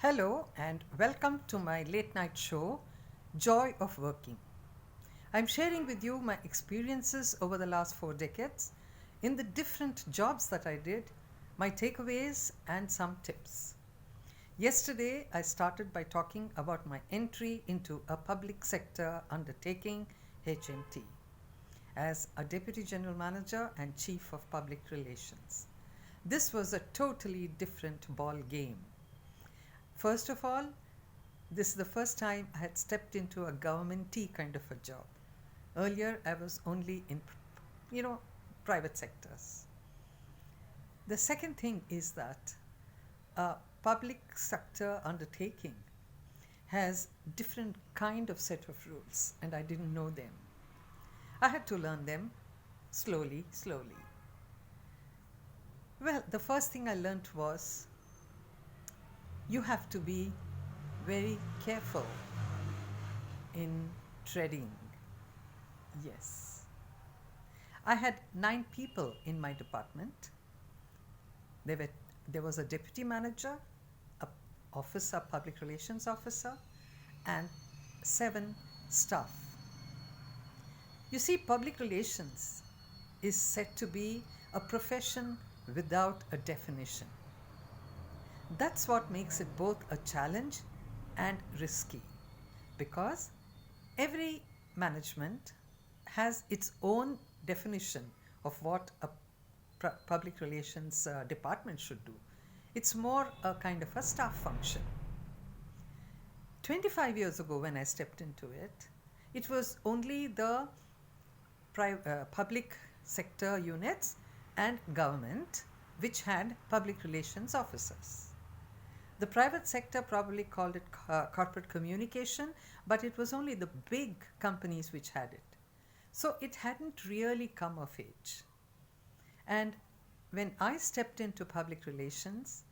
Hello and welcome to my late night show, Joy of Working. I'm sharing with you my experiences over the last 4 decades in the different jobs that I did, my takeaways, and some tips. Yesterday, I started by talking about my entry into a public sector undertaking, HMT, as a Deputy General Manager and Chief of Public Relations. This was a totally different ball game. First of all, this is the first time I had stepped into a government-y kind of a job. Earlier, I was only in, private sectors. The second thing is that a public sector undertaking has different kind of set of rules, and I didn't know them. I had to learn them slowly. Well, the first thing I learned was you have to be very careful in treading. Yes. I had 9 people in my department. There was a deputy manager, a officer, public relations officer, and 7 staff. You see, public relations is said to be a profession without a definition. That's what makes it both a challenge and risky, because every management has its own definition of what a public relations department should do. It's more a kind of a staff function. 25 years ago, when I stepped into it, it was only the public sector units and government which had public relations officers. The private sector probably called it corporate communication, but it was only the big companies which had it. So it hadn't really come of age. And when I stepped into public relations,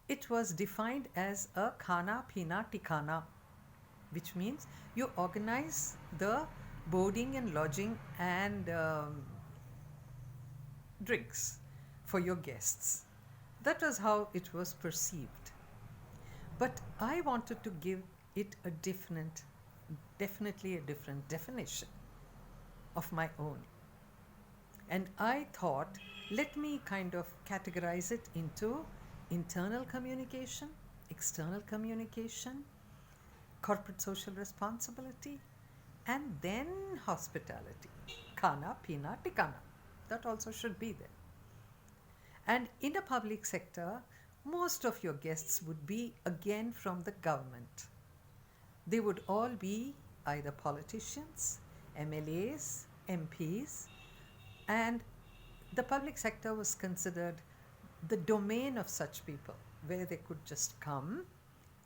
it was defined as a khana pina tikana, which means you organize the boarding and lodging and drinks for your guests. That was how it was perceived. But I wanted to give it definitely a different definition of my own. And I thought, let me kind of categorize it into internal communication, external communication, corporate social responsibility, and then hospitality. Khana, pina, tikana. That also should be there. And in a public sector, most of your guests would be again from the government. They would all be either politicians, MLAs, MPs, and the public sector was considered the domain of such people, where they could just come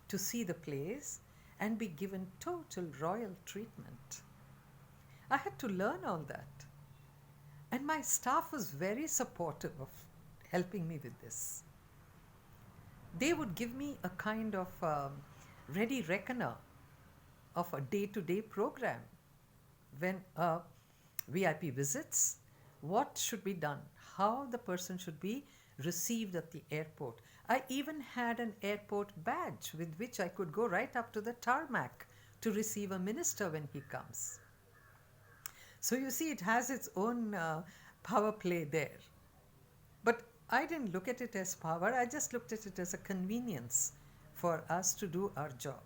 to see the plays and be given total royal treatment. I had to learn all that. And my staff was very supportive of helping me with this. They would give me a kind of ready reckoner of a day-to-day program. When a VIP visits, what should be done, how the person should be received at the airport. I even had an airport badge with which I could go right up to the tarmac to receive a minister when he comes. So you see, it has its own power play there. But I didn't look at it as power, I just looked at it as a convenience for us to do our job.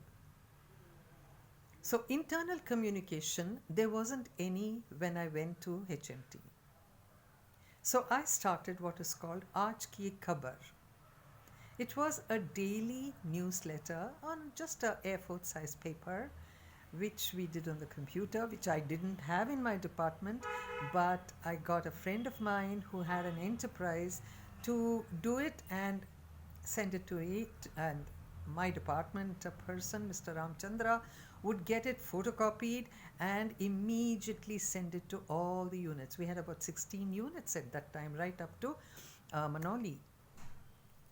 So internal communication, there wasn't any when I went to HMT. So I started what is called Aaj Ki Khabar. It was a daily newsletter on just a A4 size paper, which we did on the computer, which I didn't have in my department, but I got a friend of mine who had an enterprise to do it and send it to it, and my department person, Mr. Ramchandra, would get it photocopied and immediately send it to all the units. We had about 16 units at that time, right up to Manoli,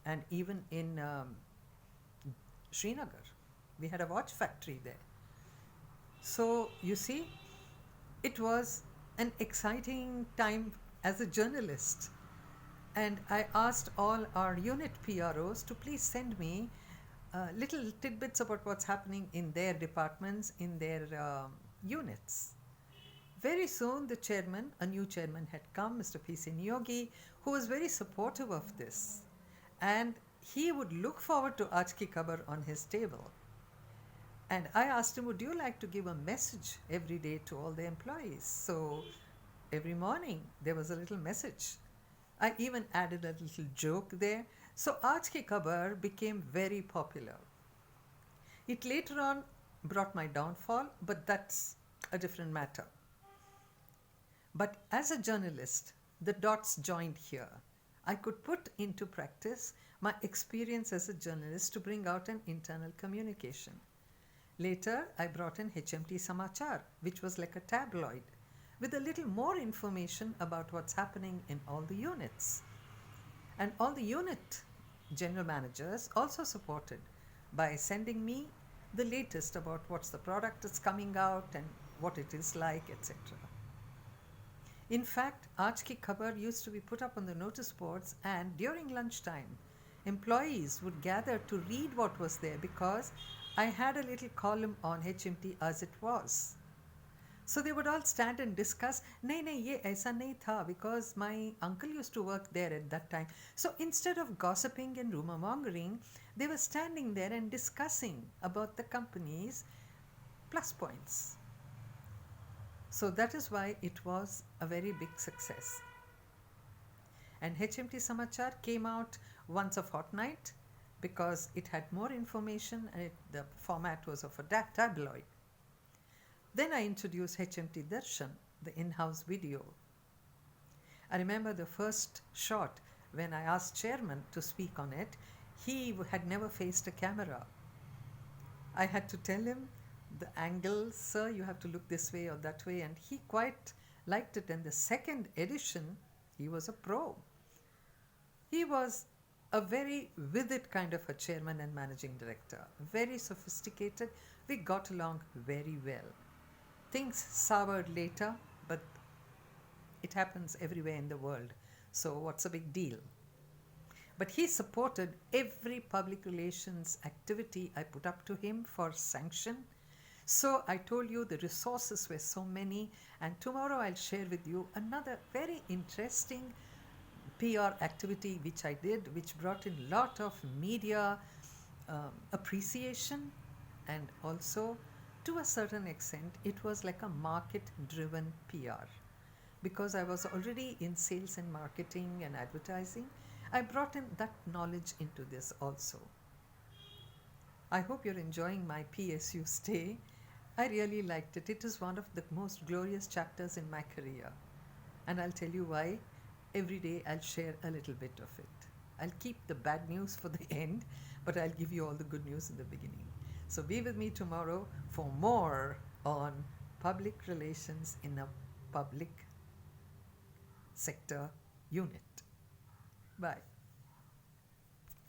and even in Srinagar. We had a watch factory there. So you see, it was an exciting time as a journalist. And I asked all our unit PROs to please send me little tidbits about what's happening in their departments, in their units. Very soon, the chairman, a new chairman had come, Mr. P.C. Niyogi, who was very supportive of this. And he would look forward to Aaj Ki Khabar on his table. And I asked him, would you like to give a message every day to all the employees? So every morning there was a little message. I even added a little joke there. So Aaj Ki Khabar became very popular. It later on brought my downfall, but that's a different matter. But as a journalist, the dots joined here. I could put into practice my experience as a journalist to bring out an internal communication. Later, I brought in HMT Samachar, which was like a tabloid, with a little more information about what's happening in all the units. And all the unit general managers also supported by sending me the latest about what's the product that's coming out and what it is like, etc. In fact, Aaj Ki Khabar used to be put up on the notice boards, and during lunchtime, employees would gather to read what was there because I had a little column on HMT as it was. So they would all stand and discuss, nahi, ye aisa nahi tha, because my uncle used to work there at that time. So instead of gossiping and rumor mongering, they were standing there and discussing about the company's plus points. So that is why it was a very big success. And HMT Samachar came out once a fortnight because it had more information and the format was of a tabloid. Then I introduced HMT Darshan, the in-house video. I remember the first shot when I asked chairman to speak on it. He had never faced a camera. I had to tell him the angle, sir, you have to look this way or that way, and he quite liked it. And the second edition, he was a pro. He was a very with it kind of a chairman and managing director, very sophisticated. We got along very well. Things soured later, but it happens everywhere in the world. So what's a big deal? But he supported every public relations activity I put up to him for sanction. So I told you the resources were so many, and tomorrow I'll share with you another very interesting PR activity which I did, which brought in a lot of media appreciation, and also to a certain extent it was like a market driven PR. Because I was already in sales and marketing and advertising, I brought in that knowledge into this also. I hope you're enjoying my PSU stay. I really liked it. It is one of the most glorious chapters in my career. And I'll tell you why. Every day I'll share a little bit of it. I'll keep the bad news for the end, but I'll give you all the good news in the beginning. So be with me tomorrow for more on public relations in a public sector unit. Bye.